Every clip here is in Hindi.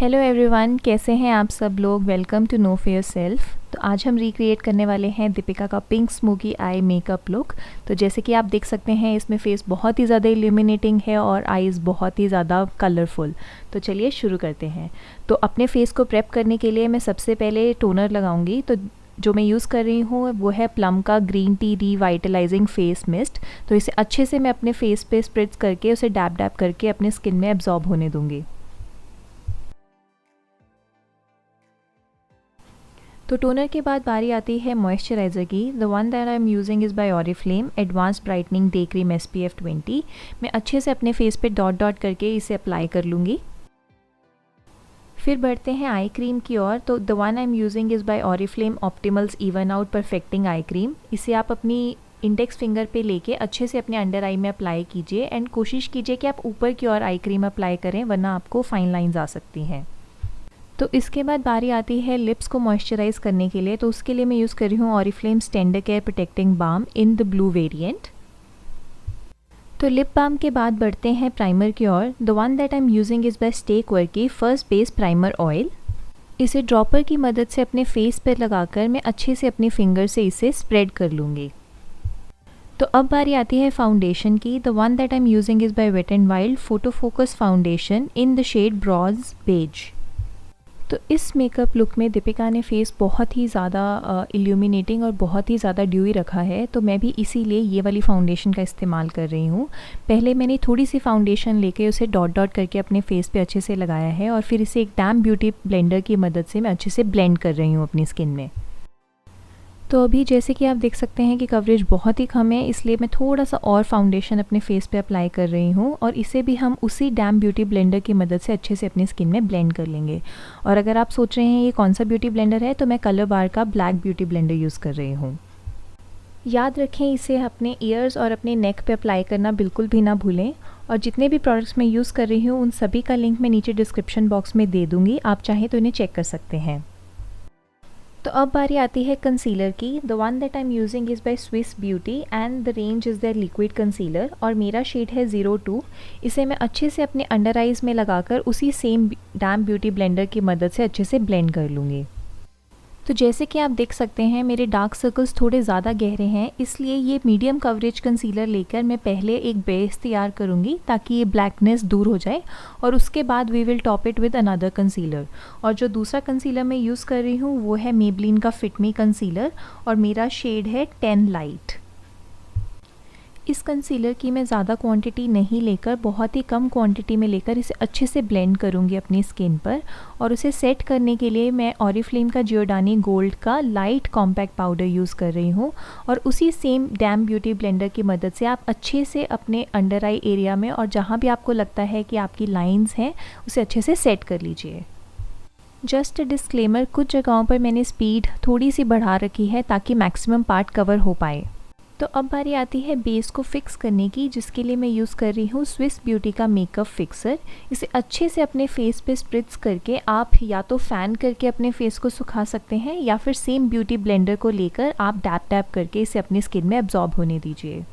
हेलो एवरीवन, कैसे हैं आप सब लोग। Welcome to no for yourself. तो आज हम रिक्रिएट करने वाले हैं दीपिका का pink smoky eye makeup look. तो जैसे कि आप देख सकते हैं, इसमें फेस बहुत ही ज़्यादा इल्यूमिनेटिंग है और आईज़ बहुत ही ज़्यादा कलरफुल। तो चलिए शुरू करते हैं। तो अपने फेस को प्रेप करने के लिए मैं सबसे पहले टोनर लगाऊंगी। तो जो मैं यूज़ कर रही हूँ वो है प्लम का green tea revitalising face mist. तो इसे अच्छे से मैं अपने फेस पे स्प्रिट्स करके उसे डैब डैब करके अपने स्किन में एब्जॉर्ब होने दूँगी। तो टोनर के बाद बारी आती है मॉइस्चराइज़र की। The one that I am using is bye Oriflame advance brightening day cream SPF 20। मैं अच्छे से अपने फेस पे डॉट डॉट करके इसे अप्लाई कर लूँगी। फिर बढ़ते हैं आई क्रीम की ओर। तो the one I am using is bye Oriflame ऑप्टिमल्स even out perfecting eye cream. इसे आप अपनी इंडेक्स फिंगर पे लेके अच्छे से अपने अंडर आई में अप्लाई कीजिए एंड कोशिश कीजिए कि आप ऊपर की ओर आई क्रीम अप्लाई करें, वरना आपको फाइन लाइंस आ सकती हैं। तो इसके बाद बारी आती है लिप्स को मॉइस्चराइज़ करने के लिए। तो उसके लिए मैं यूज़ कर रही हूँ Oriflame's tender care protecting balm in the blue variant. तो लिप बाम के बाद बढ़ते हैं प्राइमर की ओर। The one that I am using is by stay quirky first base primer oil. इसे ड्रॉपर की मदद से अपने फेस पर लगाकर मैं अच्छे से अपने फिंगर से इसे स्प्रेड कर लूँगी। तो अब बारी आती है फाउंडेशन की। The one that I am using is by wet and wild photo focus foundation in the shade bronze beige. तो इस मेकअप लुक में दीपिका ने फेस बहुत ही ज़्यादा इल्यूमिनेटिंग और बहुत ही ज़्यादा ड्यूई रखा है। तो मैं भी इसीलिए ये वाली फाउंडेशन का इस्तेमाल कर रही हूँ। पहले मैंने थोड़ी सी फाउंडेशन लेके उसे डॉट डॉट करके अपने फेस पे अच्छे से लगाया है और फिर इसे एक डैम ब्यूटी ब्लेंडर की मदद से मैं अच्छे से ब्लेंड कर रही हूँ अपनी स्किन में। तो अभी जैसे कि आप देख सकते हैं कि कवरेज बहुत ही कम है, इसलिए मैं थोड़ा सा और फाउंडेशन अपने फेस पे अप्लाई कर रही हूँ और इसे भी हम उसी डैम ब्यूटी ब्लेंडर की मदद से अच्छे से अपनी स्किन में ब्लेंड कर लेंगे। और अगर आप सोच रहे हैं ये कौन सा ब्यूटी ब्लेंडर है, तो मैं कलर बार का ब्लैक ब्यूटी ब्लेंडर यूज़ कर रही हूँ। याद रखें, इसे अपने ईयर्स और अपने नेक पे अप्लाई करना बिल्कुल भी ना भूलें। और जितने भी प्रोडक्ट्स मैं यूज़ कर रही हूँ उन सभी का लिंक मैं नीचे डिस्क्रिप्शन बॉक्स में दे दूँगी, आप चाहें तो इन्हें चेक कर सकते हैं। तो अब बारी आती है कंसीलर की। The one that I am using is by Swiss beauty and the range is their liquid concealer और मेरा शेड है 02। इसे मैं अच्छे से अपने अंडर आइज़ में लगाकर उसी सेम डैम ब्यूटी ब्लेंडर की मदद से अच्छे से ब्लेंड कर लूँगी। तो जैसे कि आप देख सकते हैं मेरे डार्क सर्कल्स थोड़े ज़्यादा गहरे हैं, इसलिए ये मीडियम कवरेज कंसीलर लेकर मैं पहले एक बेस तैयार करूँगी ताकि ये ब्लैकनेस दूर हो जाए और उसके बाद we will top it with another concealer. और जो दूसरा कंसीलर मैं यूज़ कर रही हूँ वो है मेबलिन का फिट मी कंसीलर और मेरा शेड है 10 लाइट। इस कंसीलर की मैं ज़्यादा क्वांटिटी नहीं लेकर, बहुत ही कम क्वांटिटी में लेकर इसे अच्छे से ब्लेंड करूँगी अपनी स्किन पर। और उसे सेट करने के लिए मैं ऑरिफ्लेम का जियोडानी गोल्ड का लाइट कॉम्पैक्ट पाउडर यूज़ कर रही हूँ और उसी सेम डैम ब्यूटी ब्लेंडर की मदद से आप अच्छे से अपने अंडर आई एरिया में और जहाँ भी आपको लगता है कि आपकी लाइंस हैं उसे अच्छे से सेट कर लीजिए। जस्ट डिस्क्लेमर, कुछ जगहों पर मैंने स्पीड थोड़ी सी बढ़ा रखी है ताकि मैक्सिमम पार्ट कवर हो पाए। तो अब बारी आती है बेस को फिक्स करने की, जिसके लिए मैं यूज़ कर रही हूँ स्विस ब्यूटी का मेकअप फिक्सर। इसे अच्छे से अपने फेस पे स्प्रिट्स करके आप या तो फ़ैन करके अपने फेस को सुखा सकते हैं या फिर सेम ब्यूटी ब्लेंडर को लेकर आप डैप डैप करके इसे अपनी स्किन में एब्जॉर्ब होने दीजिए।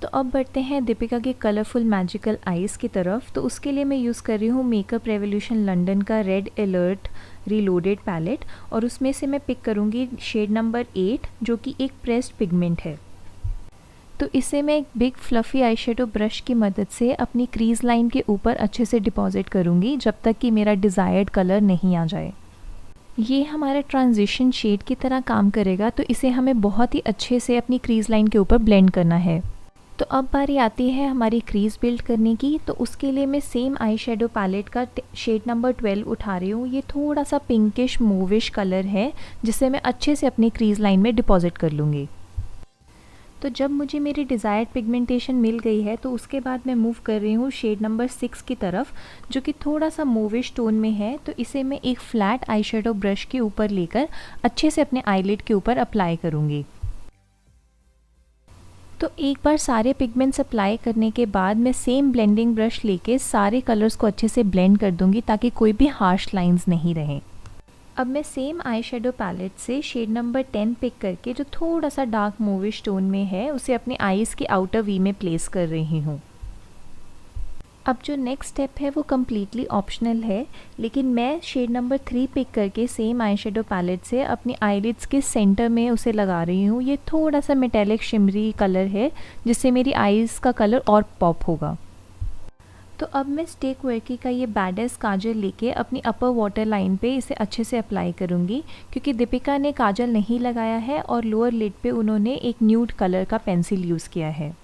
तो अब बढ़ते हैं दीपिका के कलरफुल मैजिकल आईज़ की तरफ। तो उसके लिए मैं यूज़ कर रही हूँ मेकअप रेवोल्यूशन लंदन का रेड अलर्ट रीलोडेड पैलेट और उसमें से मैं पिक करूँगी शेड नंबर 8, जो कि एक प्रेस्ड पिगमेंट है। तो इसे मैं एक big fluffy eye shadow brush की मदद से अपनी क्रीज़ लाइन के ऊपर अच्छे से डिपॉजिट करूँगी जब तक कि मेरा डिज़ायर्ड कलर नहीं आ जाए। ये हमारा ट्रांजिशन शेड की तरह काम करेगा, तो इसे हमें बहुत ही अच्छे से अपनी क्रीज़ लाइन के ऊपर ब्लेंड करना है। तो अब बारी आती है हमारी क्रीज़ बिल्ड करने की। तो उसके लिए मैं सेम आई शेडो पैलेट का शेड नंबर 12 उठा रही हूँ। ये थोड़ा सा पिंकिश मूविश कलर है जिसे मैं अच्छे से अपनी क्रीज़ लाइन में डिपॉजिट कर लूँगी। तो जब मुझे मेरी डिज़ायर्ड पिगमेंटेशन मिल गई है तो उसके बाद मैं मूव कर रही हूँ शेड नंबर 6 की तरफ, जो कि थोड़ा सा मूविश टोन में है। तो इसे मैं एक फ्लैट आई शेडो ब्रश के ऊपर लेकर अच्छे से अपने आईलिड के ऊपर अप्लाई करूँगी। तो एक बार सारे पिगमेंट्स अप्लाई करने के बाद मैं सेम ब्लेंडिंग ब्रश लेके सारे कलर्स को अच्छे से ब्लेंड कर दूंगी ताकि कोई भी हार्श लाइंस नहीं रहें। अब मैं सेम आई शेडो पैलेट से शेड नंबर 10 पिक करके जो थोड़ा सा डार्क मूविश टोन में है उसे अपने आईज़ की आउटर वी में प्लेस कर रही हूँ। अब जो नेक्स्ट स्टेप है वो कम्प्लीटली ऑप्शनल है, लेकिन मैं शेड नंबर 3 पिक करके सेम आई शेडो पैलेट से अपनी आईलिड्स के सेंटर में उसे लगा रही हूँ। ये थोड़ा सा मेटेलिक शिमरी कलर है जिससे मेरी आईज़ का कलर और पॉप होगा। तो अब मैं स्टेक वर्की का ये बैडेस काजल लेके अपनी अपर वाटर लाइन पे इसे अच्छे से अप्लाई करूँगी, क्योंकि दीपिका ने काजल नहीं लगाया है और लोअर लिड पे उन्होंने एक न्यूड कलर का पेंसिल यूज़ किया है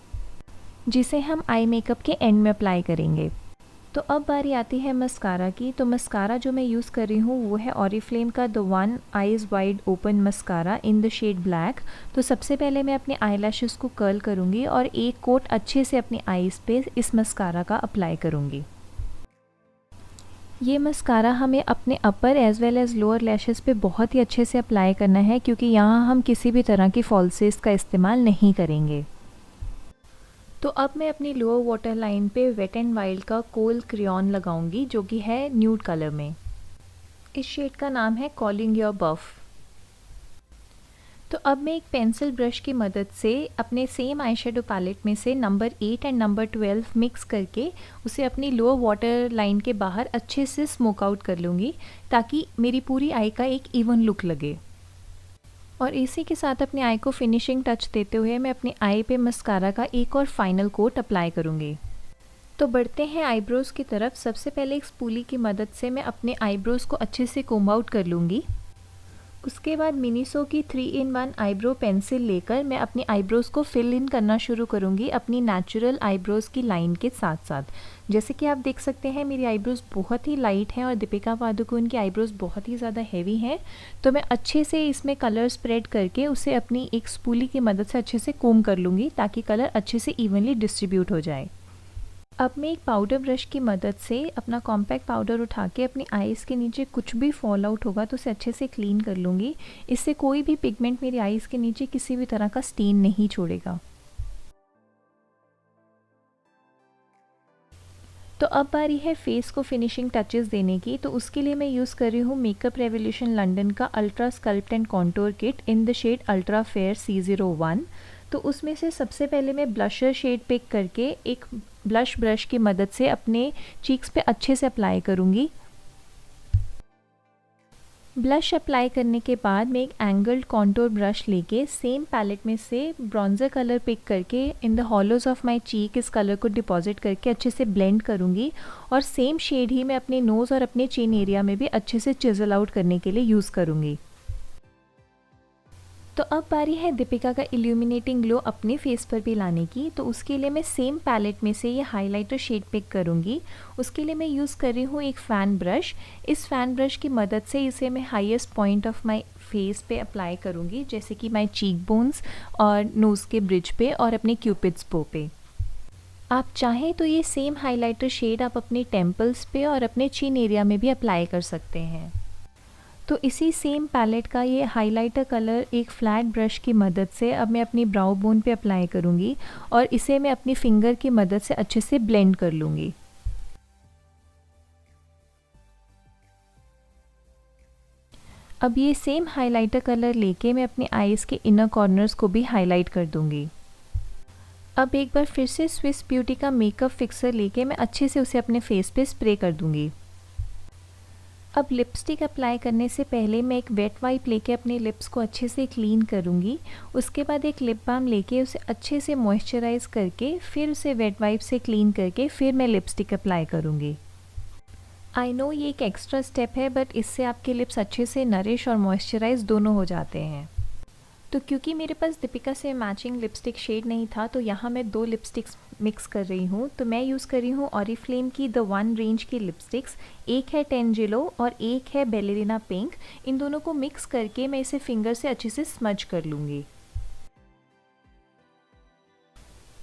जिसे हम आई मेकअप के एंड में अप्लाई करेंगे। तो अब बारी आती है मस्कारा की। तो मस्कारा जो मैं यूज़ कर रही हूँ वो है ऑरिफ्लेम का the one eyes wide open mascara in the shade black. तो सबसे पहले मैं अपने आई लैशेज़ को कर्ल करूँगी और एक कोट अच्छे से अपनी आईज़ पे इस मस्कारा का अप्लाई करूँगी। ये मस्कारा हमें अपने upper as well as lower lashes पे बहुत ही अच्छे से अप्लाई करना है, क्योंकि यहाँ हम किसी भी तरह की फॉल्सेस का इस्तेमाल नहीं करेंगे। तो अब मैं अपनी लोअर वाटर लाइन पे वेट एंड वाइल्ड का कोल क्रेयॉन लगाऊंगी, जो कि है न्यूड कलर में। इस शेड का नाम है कॉलिंग योर बफ। तो अब मैं एक पेंसिल ब्रश की मदद से अपने सेम आई शेडो पैलेट में से नंबर 8 एंड नंबर 12 मिक्स करके उसे अपनी लोअर वाटर लाइन के बाहर अच्छे से स्मोक आउट कर लूँगी, ताकि मेरी पूरी आई का एक इवन लुक लगे। और इसी के साथ अपनी आई को फिनिशिंग टच देते हुए मैं अपनी आई पे मस्कारा का एक और फाइनल कोट अप्लाई करूँगी। तो बढ़ते हैं आईब्रोज़ की तरफ। सबसे पहले एक स्पूली की मदद से मैं अपने आईब्रोज़ को अच्छे से कोम्ब आउट कर लूँगी। उसके बाद मिनीसो की 3-in-1 आईब्रो पेंसिल लेकर मैं अपनी आईब्रोज़ को फिल इन करना शुरू करूँगी अपनी नेचुरल आईब्रोज़ की लाइन के साथ साथ। जैसे कि आप देख सकते हैं मेरी आईब्रोज़ बहुत ही लाइट हैं और दीपिका पादुकोण की आईब्रोज़ बहुत ही ज़्यादा हैवी हैं। तो मैं अच्छे से इसमें कलर स्प्रेड करके उसे अपनी एक स्पूली की मदद से अच्छे से कोम कर लूँगी, ताकि कलर अच्छे से इवनली डिस्ट्रीब्यूट हो जाए। अब मैं एक पाउडर ब्रश की मदद से अपना कॉम्पैक्ट पाउडर उठा के अपनी आईज़ के नीचे कुछ भी फॉल आउट होगा तो उसे अच्छे से क्लीन कर लूँगी। इससे कोई भी पिगमेंट मेरी आईज़ के नीचे किसी भी तरह का स्टेन नहीं छोड़ेगा। तो अब बारी है फेस को फिनिशिंग टचेस देने की। तो उसके लिए मैं यूज़ कर रही हूँ मेकअप रेवोल्यूशन लंदन का ultra sculpt and contour kit in the shade ultra fair C01। तो उसमें से सबसे पहले मैं ब्लशर शेड पिक करके एक ब्लश ब्रश की मदद से अपने चीक्स पे अच्छे से अप्लाई करूँगी। ब्लश अप्लाई करने के बाद मैं एक एंगल्ड कॉन्टूर ब्रश लेके सेम पैलेट में से ब्रॉन्ज़र कलर पिक करके in the hollows of my चीक इस कलर को डिपॉजिट करके अच्छे से ब्लेंड करूँगी। और सेम शेड ही मैं अपने नोज़ और अपने चिन एरिया में भी अच्छे से चिज़ल आउट करने के लिए यूज़ करूँगी। तो अब बारी है दीपिका का इल्यूमिनेटिंग ग्लो अपने फेस पर भी लाने की। तो उसके लिए मैं सेम पैलेट में से ये हाइलाइटर शेड पिक करूँगी। उसके लिए मैं यूज़ कर रही हूँ एक फ़ैन ब्रश। इस फ़ैन ब्रश की मदद से इसे मैं highest point of my face पे अप्लाई करूँगी, जैसे कि माय चीक बोन्स और नोज़ के ब्रिज पे और अपने क्यूपिड्स बो पे। आप चाहें तो ये सेम हाइलाइटर शेड आप अपने टेम्पल्स पे और अपने चिन एरिया में भी अप्लाई कर सकते हैं। तो इसी सेम पैलेट का ये हाइलाइटर कलर एक फ्लैट ब्रश की मदद से अब मैं अपनी ब्राउ बोन पे अप्लाई करूँगी और इसे मैं अपनी फिंगर की मदद से अच्छे से ब्लेंड कर लूँगी। अब ये सेम हाइलाइटर कलर लेके मैं अपने आईज़ के इनर कॉर्नर्स को भी हाईलाइट कर दूँगी। अब एक बार फिर से स्विस ब्यूटी का मेकअप फिक्सर लेके मैं अच्छे से उसे अपने फेस पे स्प्रे कर दूँगी। अब लिपस्टिक अप्लाई करने से पहले मैं एक वेट वाइप लेके अपने लिप्स को अच्छे से क्लीन करूँगी। उसके बाद एक लिप बाम लेके उसे अच्छे से मॉइस्चराइज़ करके फिर उसे वेट वाइप से क्लीन करके फिर मैं लिपस्टिक अप्लाई करूँगी। आई नो ये एक एक्स्ट्रा स्टेप है, बट इससे आपके लिप्स अच्छे से नरिश और मॉइस्चराइज दोनों हो जाते हैं। तो क्योंकि मेरे पास दीपिका से मैचिंग लिपस्टिक शेड नहीं था, तो यहाँ मैं 2 लिपस्टिक्स मिक्स कर रही हूँ। तो मैं यूज़ कर रही हूँ ऑरिफ्लेम की द वन रेंज की लिपस्टिक्स। एक है टेंजिलो और एक है बेलेरिना पिंक। इन दोनों को मिक्स करके मैं इसे फिंगर से अच्छे से स्मज कर लूँगी।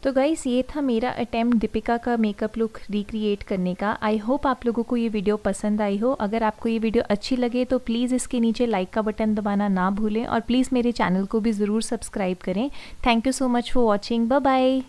तो गाइस ये था मेरा अटेम्प्ट दीपिका का मेकअप लुक रिक्रिएट करने का। आई होप आप लोगों को ये वीडियो पसंद आई हो। अगर आपको ये वीडियो अच्छी लगे तो प्लीज़ इसके नीचे लाइक का बटन दबाना ना भूलें और प्लीज़ मेरे चैनल को भी ज़रूर सब्सक्राइब करें। Thank you so much for watching. Bye bye.